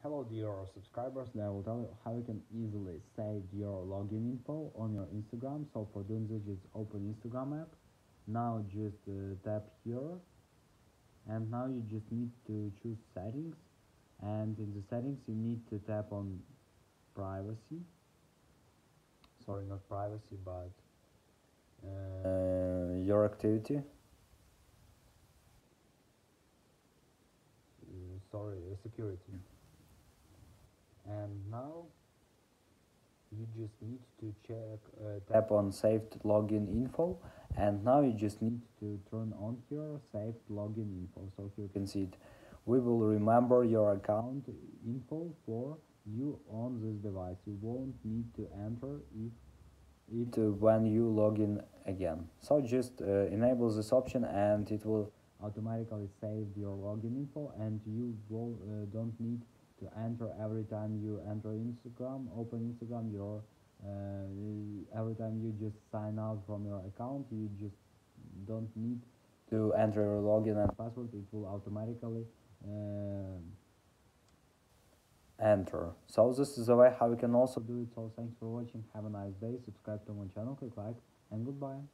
Hello dear subscribers, now I will tell you how you can easily save your login info on your Instagram. So for doing this, just open Instagram app. Now just tap here, and now you just need to choose settings, and in the settings you need to tap on privacy. Sorry, not privacy, but your activity. Sorry, security. And now you just need to check tap on saved login info, and now you just need to turn on here saved login info. So here you can see it. We will remember your account info for you on this device. You won't need to enter it when you log in again. So just enable this option and it will automatically save your login info, and you don't need to enter every time you enter Instagram, open Instagram, your every time you just sign out from your account. You just don't need to enter your login and password. It will automatically enter. So this is the way how you can also do it. So thanks for watching, have a nice day, subscribe to my channel, click like, and goodbye.